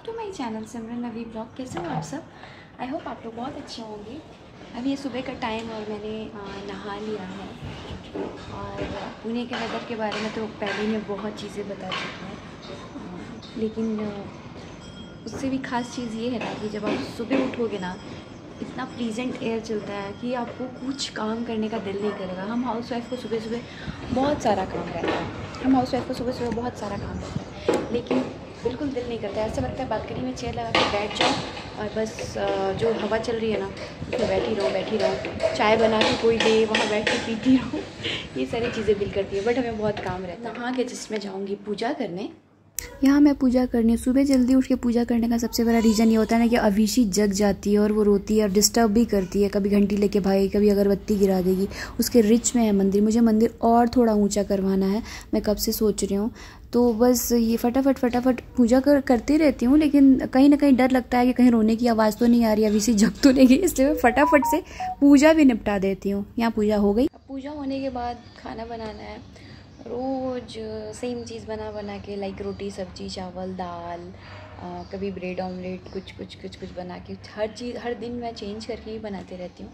To my channel Simran Navi blog. कैसे हो आप सब? आई होप आप लोग बहुत अच्छे होंगे। अभी ये सुबह का टाइम और मैंने नहा लिया है। और पुणे के वेदर के बारे में तो पहले मैं बहुत चीज़ें बता चुकी हूँ, लेकिन उससे भी ख़ास चीज़ ये है ना कि जब आप सुबह उठोगे ना, इतना प्लीजेंट एयर चलता है कि आपको कुछ काम करने का दिल नहीं करेगा। हम हाउस वाइफ को सुबह सुबह बहुत सारा काम रहता है, बहुत सारा काम रहता है, लेकिन बिल्कुल दिल नहीं करता है। ऐसा लगता है बालकनी में चेयर लगा के बैठ जाओ और बस जो हवा चल रही है ना उसमें बैठी रहो, चाय बना के कोई दे वहाँ बैठ के पीती रहो। ये सारी चीज़ें दिल करती है, बट हमें बहुत काम रहता है। नहा के जिसमें जाऊँगी पूजा करने, यहाँ मैं पूजा करने सुबह जल्दी उठ के पूजा करने का सबसे बड़ा रीज़न ये होता है ना कि अविशी जग जाती है और वो रोती है और डिस्टर्ब भी करती है। कभी घंटी लेके भाई, कभी अगरबत्ती गिरा देगी। उसके रिच में है मंदिर, मुझे मंदिर और थोड़ा ऊंचा करवाना है। मैं कब से सोच रही हूँ, तो बस ये फटाफट पूजा करती रहती हूँ, लेकिन कहीं ना कहीं डर लगता है कि कहीं रोने की आवाज़ तो नहीं आ रही, अविशी जग तो नहीं गई, इसलिए मैं फटाफट से पूजा भी निपटा देती हूँ। यहाँ पूजा हो गई। पूजा होने के बाद खाना बनाना है। रोज़ सेम चीज़ बना के, लाइक रोटी सब्जी चावल दाल, कभी ब्रेड ऑमलेट, कुछ बना के हर दिन मैं चेंज करके ही बनाते रहती हूँ।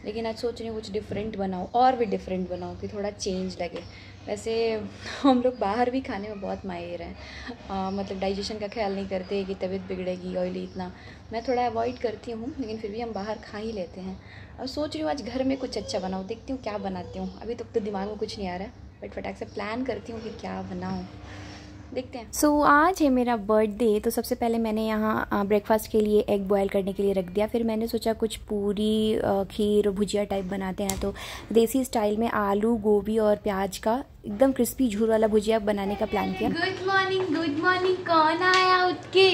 लेकिन आज सोच रही हूँ कुछ डिफरेंट बनाऊँ, और भी डिफरेंट बनाऊँ कि थोड़ा चेंज लगे। वैसे हम लोग बाहर भी खाने में बहुत माहिर हैं, मतलब डाइजेशन का ख्याल नहीं करते कि तबीयत बिगड़ेगी, ऑयली इतना मैं थोड़ा अवॉइड करती हूँ, लेकिन फिर भी हम बाहर खा ही लेते हैं। और सोच रही हूँ आज घर में कुछ अच्छा बनाऊँ, देखती हूँ क्या बनाती हूँ। अभी तक तो दिमाग में कुछ नहीं आ रहा है, बट फटाक से प्लान करती हूँ कि क्या बनाऊँ, देखते हैं। सो आज है मेरा बर्थडे, तो सबसे पहले मैंने यहाँ ब्रेकफास्ट के लिए एग बॉयल करने के लिए रख दिया। फिर मैंने सोचा कुछ पूरी खीर भुजिया टाइप बनाते हैं, तो देसी स्टाइल में आलू गोभी और प्याज का एकदम क्रिस्पी झूर वाला भुजिया बनाने का प्लान किया। Good morning. कौन आया उठ के?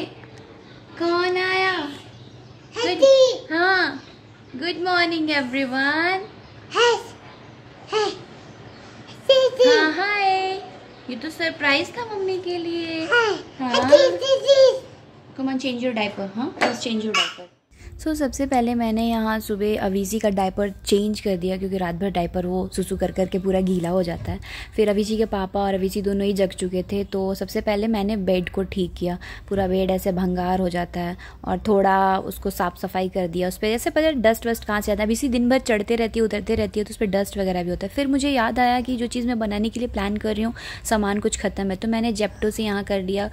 कौन आया? हाँ, गुड मॉर्निंग एवरीवन। हाँ हाय, ये तो सरप्राइज था मम्मी के लिए। हाँ, come on change your diaper. हाँ, प्लीज चेंज योर डायपर। सो सबसे पहले मैंने यहाँ सुबह अविशी का डायपर चेंज कर दिया, क्योंकि रात भर डायपर वो सुसु कर के पूरा गीला हो जाता है। फिर अविशी के पापा और अविशी दोनों ही जग चुके थे, तो सबसे पहले मैंने बेड को ठीक किया। पूरा बेड ऐसे भंगार हो जाता है और थोड़ा उसको साफ़ सफाई कर दिया। उस पर जैसे पता डस्ट वस्ट कहाँ से आता है, अविशी दिन भर चढ़ते रहती है उतरते रहती है, तो उस पर डस्ट वगैरह भी होता है। फिर मुझे याद आया कि जो चीज़ मैं बनाने के लिए प्लान कर रही हूँ, सामान कुछ ख़त्म है, तो मैंने जेप्टो से यहाँ कर लिया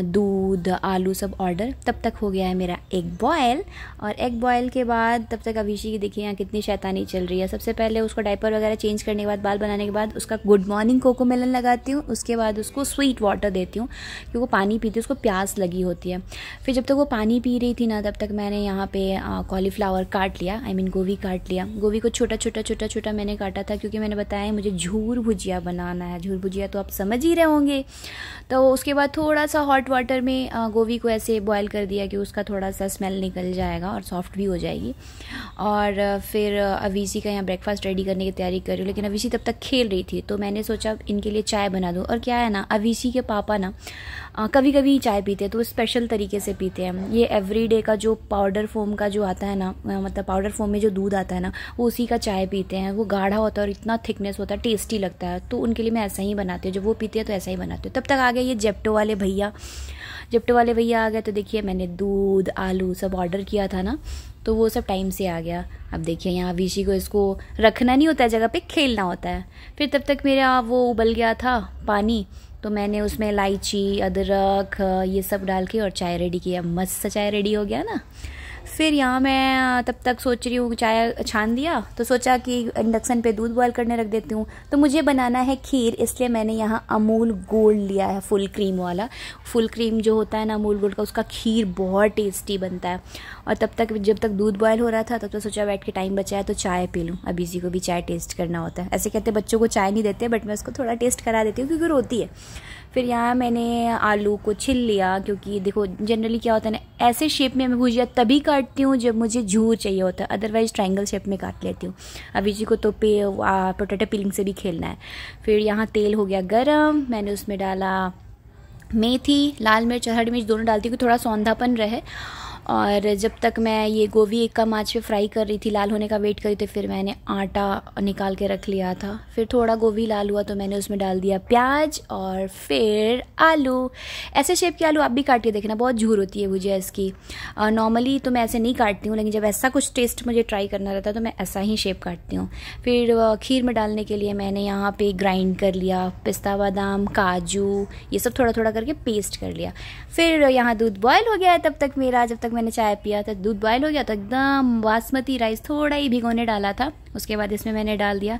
दूध आलू सब ऑर्डर। तब तक हो गया है मेरा एग बॉयल, और एग बॉयल के बाद तब तक अविशी की देखिए यहाँ कितनी शैतानी चल रही है। सबसे पहले उसको डायपर वगैरह चेंज करने के बाद, बाल बनाने के बाद उसका गुड मॉर्निंग कोको मेलन लगाती हूँ। उसके बाद उसको स्वीट वाटर देती हूँ, क्योंकि वो पानी पीती है, उसको प्यास लगी होती है। फिर जब तक वो पानी पी रही थी ना, तब तक मैंने यहाँ पे कॉलीफ्लावर काट लिया, गोभी काट लिया। गोभी को छोटा मैंने काटा था, क्योंकि मैंने बताया मुझे झूर भुजिया बनाना है। झूर भुजिया तो आप समझ ही रहे होंगे। तो उसके बाद थोड़ा सा हॉट वाटर में गोभी को ऐसे बॉयल कर दिया कि उसका थोड़ा सा स्मेल निकल जाएगा और सॉफ्ट भी हो जाएगी। और फिर अविशी का यहाँ ब्रेकफास्ट रेडी करने की तैयारी कर रही हूँ, लेकिन अविशी तब तक खेल रही थी, तो मैंने सोचा इनके लिए चाय बना दूँ। और क्या है ना, अविशी के पापा ना कभी कभी चाय पीते हैं, तो वो स्पेशल तरीके से पीते हैं। ये एवरीडे का जो पाउडर फॉर्म का जो आता है ना, मतलब पाउडर फॉर्म में जो दूध आता है ना, वो उसी का चाय पीते हैं। वो गाढ़ा होता है और इतना थिकनेस होता है, टेस्टी लगता है। तो उनके लिए मैं ऐसा ही बनाती हूँ, जब वो पीते हैं तो ऐसा ही बनाती हूँ। तब तक आ गए ये जेप्टो वाले भैया आ गए। तो देखिए मैंने दूध आलू सब ऑर्डर किया था ना, तो वो सब टाइम से आ गया। अब देखिए यहाँ अविशी को इसको रखना नहीं होता है जगह पे, खेलना होता है। फिर तब तक मेरा वो उबल गया था पानी, तो मैंने उसमें इलायची अदरक ये सब डाल के और चाय रेडी किया। मस्त सा चाय रेडी हो गया ना। फिर यहाँ मैं तब तक सोच रही हूँ, चाय छान दिया तो सोचा कि इंडक्शन पे दूध बॉयल करने रख देती हूँ। तो मुझे बनाना है खीर, इसलिए मैंने यहाँ अमूल गोल्ड लिया है, फुल क्रीम वाला। फुल क्रीम जो होता है ना अमूल गोल्ड का, उसका खीर बहुत टेस्टी बनता है। और तब तक जब तक दूध बॉयल हो रहा था, तब तक सोचा बैठ के टाइम बचा है तो चाय पी लूँ। अब इसी को भी चाय टेस्ट करना होता है। ऐसे कहते बच्चों को चाय नहीं देते, बट मैं उसको थोड़ा टेस्ट करा देती हूँ, क्योंकि रोती है। फिर यहाँ मैंने आलू को छिल लिया, क्योंकि देखो जनरली क्या होता है ना, ऐसे शेप में मैं भुजिया तभी काटती हूँ जब मुझे झूर चाहिए होता है, अदरवाइज ट्रायंगल शेप में काट लेती हूँ। अविशी को तो पोटैटो पीलिंग से भी खेलना है। फिर यहाँ तेल हो गया गरम, मैंने उसमें डाला मेथी, लाल मिर्च, हरी मिर्च दोनों डालती हूँ कि थोड़ा सौंधापन रहे। और जब तक मैं ये गोभी एक कम आंच पे फ्राई कर रही थी, लाल होने का वेट करी, तो फिर मैंने आटा निकाल के रख लिया था। फिर थोड़ा गोभी लाल हुआ तो मैंने उसमें डाल दिया प्याज और फिर आलू। ऐसे शेप के आलू आप भी काट के देखना, बहुत झूर होती है भुजिया इसकी। नॉर्मली तो मैं ऐसे नहीं काटती हूँ, लेकिन जब ऐसा कुछ टेस्ट मुझे ट्राई करना रहता है तो मैं ऐसा ही शेप काटती हूँ। फिर खीर में डालने के लिए मैंने यहाँ पे ग्राइंड कर लिया पिस्ता बादाम काजू, ये सब थोड़ा थोड़ा करके पेस्ट कर लिया। फिर यहाँ दूध बॉयल हो गया है तब तक मेरा, जब तक मैंने चाय पिया था दूध बॉयल हो गया, तो एकदम बासमती राइस थोड़ा ही भिगोने डाला था, उसके बाद इसमें मैंने डाल दिया।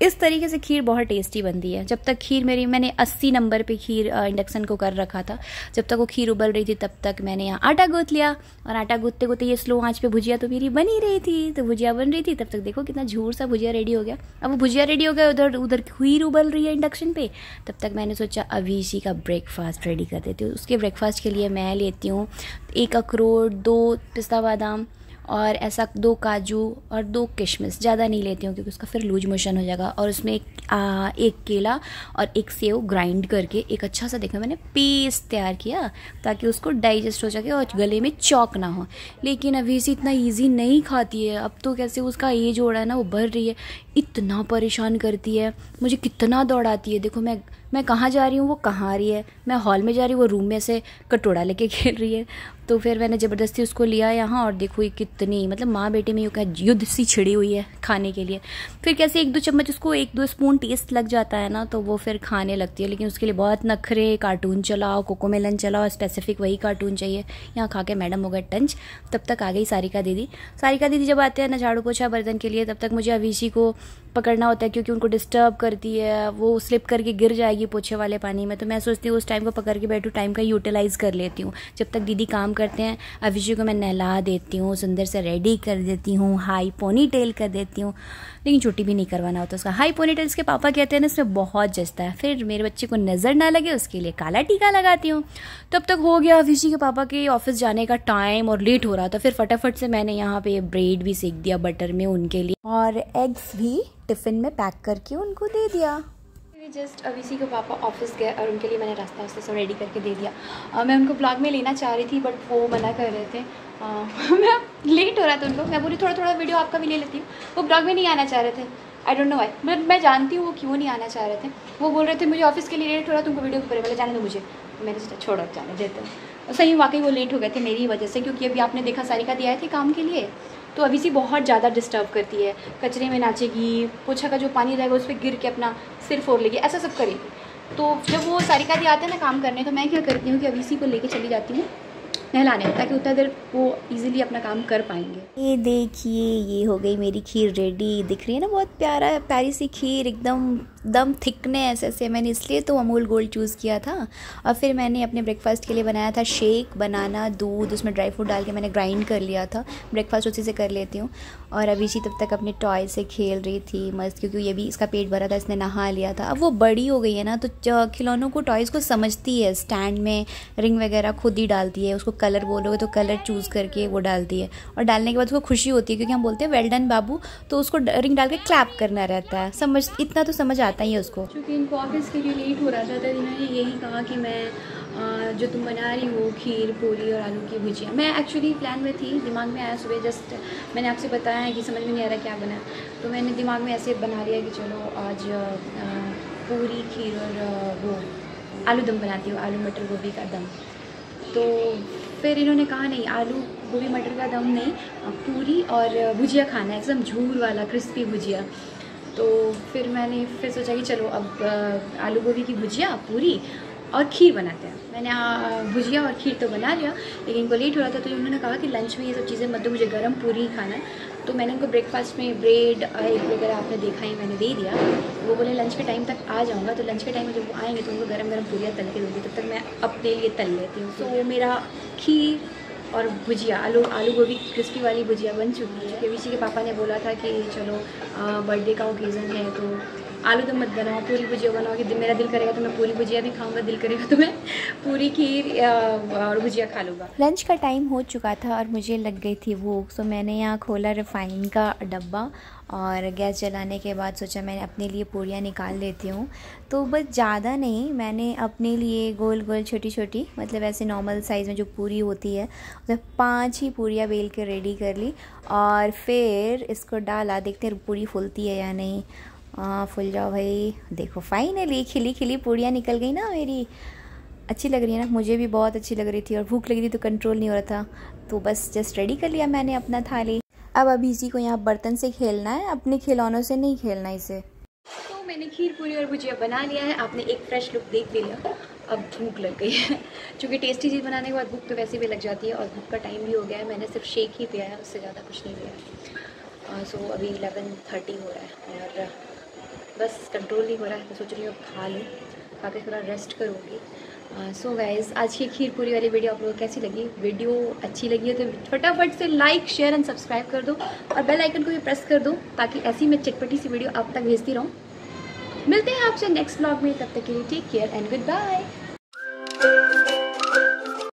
इस तरीके से खीर बहुत टेस्टी बनती है। जब तक खीर मेरी, मैंने 80 नंबर पे खीर इंडक्शन को कर रखा था, जब तक वो खीर उबल रही थी तब तक मैंने यहाँ आटा गूँथ लिया, और आटा गूँथते गूँथते ये स्लो आंच पे भुजिया तो मेरी बन ही रही थी। तो भुजिया बन रही थी तब तक देखो कितना झूर सा भुजिया रेडी हो गया। अब वो भुजिया रेडी हो गया, उधर उधर खीर उबल रही है इंडक्शन पे, तब तक मैंने सोचा अभी इसी का ब्रेकफास्ट रेडी कर देती हूँ। उसके ब्रेकफास्ट के लिए मैं लेती हूँ 1 अखरोट, 2 पिस्ता बादाम और ऐसा 2 काजू और 2 किशमिश, ज़्यादा नहीं लेती हूँ क्योंकि उसका फिर लूज मोशन हो जाएगा। और उसमें एक केला और 1 सेव ग्राइंड करके एक अच्छा सा, देखो मैंने पेस्ट तैयार किया ताकि उसको डाइजेस्ट हो सके और गले में चौक ना हो। लेकिन अभी से इतना इजी नहीं खाती है, अब तो कैसे उसका एज हो रहा है ना, वो बढ़ रही है, इतना परेशान करती है मुझे, कितना दौड़ाती है। देखो मैं कहाँ जा रही हूँ वो कहाँ आ रही है, मैं हॉल में जा रही हूँ वो रूम में से कटोरा लेके खेल रही है। तो फिर मैंने ज़बरदस्ती उसको लिया यहाँ, और देखो ये कितनी, मतलब माँ बेटे में यूँ क्या युद्ध सी छिड़ी हुई है खाने के लिए। फिर कैसे 1-2 चम्मच उसको 1-2 स्पून टेस्ट लग जाता है ना, तो वो फिर खाने लगती है। लेकिन उसके लिए बहुत नखरे, कार्टून चलाओ, कोकोमेलन चलाओ, स्पेसिफिक वही कार्टून चाहिए। यहाँ खा के मैडम हो गए टंच। तब तक आ गई सारिका दीदी। सारिका दीदी जब आते हैं ना झाड़ू पोछा बर्तन के लिए, तब तक मुझे अवीशी को पकड़ना होता है क्योंकि उनको डिस्टर्ब करती है, वो स्लिप करके गिर जाएगी पोछे वाले पानी में। तो मैं सोचती हूँ उस टाइम को पकड़ के बैठूँ, टाइम का यूटिलाइज़ कर लेती हूँ। जब तक दीदी काम करते हैं अवीशी को मैं नहला देती हूँ, सुंदर से रेडी कर देती हूँ, हाई पोनी टेल कर देती हूँ। लेकिन छुट्टी भी नहीं करवाना होता उसका। हाई पोनी टेल इसके पापा कहते हैं ना, इसमें बहुत जचता है। फिर मेरे बच्चे को नज़र ना लगे उसके लिए काला टीका लगाती हूँ। तब तक हो गया अवीशी के पापा के ऑफिस जाने का टाइम और लेट हो रहा था। फिर फटाफट से मैंने यहाँ पे ब्रेड भी सेक दिया बटर में उनके लिए, और एग्स भी टिफ़िन में पैक करके उनको दे दिया। जस्ट अवीशी के पापा ऑफिस गए और उनके लिए मैंने रास्ता सब रेडी करके दे दिया। मैं उनको ब्लॉग में लेना चाह रही थी बट वो मना कर रहे थे। मैं लेट हो रहा था उनको, मैं बोली थोड़ा वीडियो आपका भी ले लेती हूँ। वो ब्लॉग में नहीं आना चाह रहे थे, I don't know why, but मैं जानती हूँ वो क्यों नहीं आना चाह रहे थे। वो बोल रहे थे मुझे ऑफिस के लिए लेट हो रहा, तुमको वीडियो पर जाने दो मुझे। मैंने सोचा छोड़ो जाने देते हैं। सही वाकई वो लेट हो गए थे मेरी वजह से, क्योंकि अभी आपने देखा सारिका दिया थी काम के लिए, तो अभी से बहुत ज़्यादा डिस्टर्ब करती है। कचरे में नाचेगी, पोछा का जो पानी रहेगा उस पर गिर के अपना सिर फोड़ लेगी, ऐसा सब करेगी। तो जब वो सारिका दी आते हैं ना काम करने, तो मैं क्या करती हूँ कि अवीशी को लेके चली जाती हूँ नहलाने, ताकि उतना देर वो इजीली अपना काम कर पाएंगे। ये देखिए ये हो गई मेरी खीर रेडी, दिख रही है ना, बहुत प्यारी सी खीर, एकदम थिकनेस ऐसे। मैंने इसलिए तो अमूल गोल्ड चूज़ किया था। और फिर मैंने अपने ब्रेकफास्ट के लिए बनाया था शेक, बनाना, दूध, उसमें ड्राई फ्रूट डाल के मैंने ग्राइंड कर लिया था। ब्रेकफास्ट उसी से कर लेती हूँ। और अवीशी तब तक अपने टॉय से खेल रही थी मस्त, क्योंकि ये भी इसका पेट भरा था, इसने नहा लिया था। अब वो बड़ी हो गई है ना, तो खिलौनों को, टॉयज़ को समझती है। स्टैंड में रिंग वगैरह खुद ही डालती है, उसको कलर बोलोगे तो कलर चूज़ करके वो डालती है। और डालने के बाद उसको खुशी होती है, क्योंकि हम बोलते हैं वेल डन बाबू, तो उसको रिंग डाल के क्लैप करना रहता है। इतना तो समझ आता ही है उसको। क्योंकि इनको ऑफिस के लिए लेट हो रहा था, तो इन्होंने यही कहा कि मैं जो तुम बना रही हो खीर, पूरी और आलू की भुजिया, मैं एक्चुअली प्लान में थी, दिमाग में आया सुबह, जस्ट मैंने आपसे बताया है कि समझ में नहीं आ रहा क्या बना, तो मैंने दिमाग में ऐसे बना लिया कि चलो आज पूरी, खीर और वो आलू दम बनाती हूँ, आलू मटर गोभी का दम। तो फिर इन्होंने कहा नहीं, आलू गोभी मटर का दम नहीं, पूरी और भुजिया खाना है, एकदम झूर वाला क्रिस्पी भुजिया। तो फिर मैंने सोचा कि चलो अब आलू गोभी की भुजिया, पूरी और खीर बनाते हैं। मैंने भुजिया और खीर तो बना लिया, लेकिन इनको लेट हो रहा था, तो उन्होंने कहा कि लंच में ये सब चीज़ें मत दो, मुझे गर्म पूरी ही खाना है। तो मैंने उनको ब्रेकफास्ट में ब्रेड, एग वगैरह आपने देखा ही, मैंने दे दिया। वो बोले लंच के टाइम तक आ जाऊँगा, तो लंच के टाइम में जब वो आएंगे तो उनको गरम पूरियाँ तल के दूँगी, तब तक मैं अपने लिए तल लेती हूँ। तो मेरा खीर और भुजिया, आलू गोभी क्रिस्पी वाली भुजिया बन चुकी है। अवीशी के पापा ने बोला था कि चलो बर्थडे का ओकेज़न है, तो आलू दम मत बनाओ, पूरी भुजिया बनाओ कि मेरा दिल करेगा तो मैं पूरी भुजिया भी खाऊंगा, दिल करेगा तो मैं पूरी खीर और भुजिया खा लूँगा। लंच का टाइम हो चुका था और मुझे लग गई थी भूख, तो मैंने यहाँ खोला रिफ़ाइन का डब्बा और गैस जलाने के बाद सोचा मैंने अपने लिए पूरियाँ निकाल लेती हूँ। तो बस ज़्यादा नहीं, मैंने अपने लिए गोल गोल छोटी छोटी, मतलब ऐसे नॉर्मल साइज़ में जो पूरी होती है, मतलब 5 ही पूरियाँ बेल के रेडी कर ली और फिर इसको डाला। देखते हैं पूरी फूलती है या नहीं। फुल जाओ भाई, देखो फाइनली खिली खिली पूरियाँ निकल गई ना मेरी। अच्छी लग रही है ना, मुझे भी बहुत अच्छी लग रही थी और भूख लगी थी तो कंट्रोल नहीं हो रहा था, तो बस जस्ट रेडी कर लिया मैंने अपना थाली। अब अभी इसी को यहाँ बर्तन से खेलना है, अपने खिलौनों से नहीं खेलना इसे। तो मैंने खीर पूरी और भुजिया बना लिया है, आपने एक फ्रेश लुक देख भी लिया। अब भूख लग गई है क्योंकि टेस्टी चीज़ बनाने के बाद भूख तो वैसे भी लग जाती है और भूख का टाइम भी हो गया है। मैंने सिर्फ शेक ही पिया है, उससे ज़्यादा कुछ नहीं पिया है। सो अभी 11:30 हो रहा है और बस कंट्रोल नहीं हो रहा है, तो सोच रही हूँ अब खा लूँ, खा के थोड़ा रेस्ट करूँगी। सो गाइज़, आज की खीर पूरी वाली वीडियो आप लोगों को कैसी लगी? वीडियो अच्छी लगी है तो फटाफट से लाइक शेयर एंड सब्सक्राइब कर दो और बेल आइकन को भी प्रेस कर दो ताकि ऐसी मैं चटपटी सी वीडियो आप तक भेजती रहूँ। मिलते हैं आपसे नेक्स्ट व्लॉग में, तब तक के लिए take care and good bye.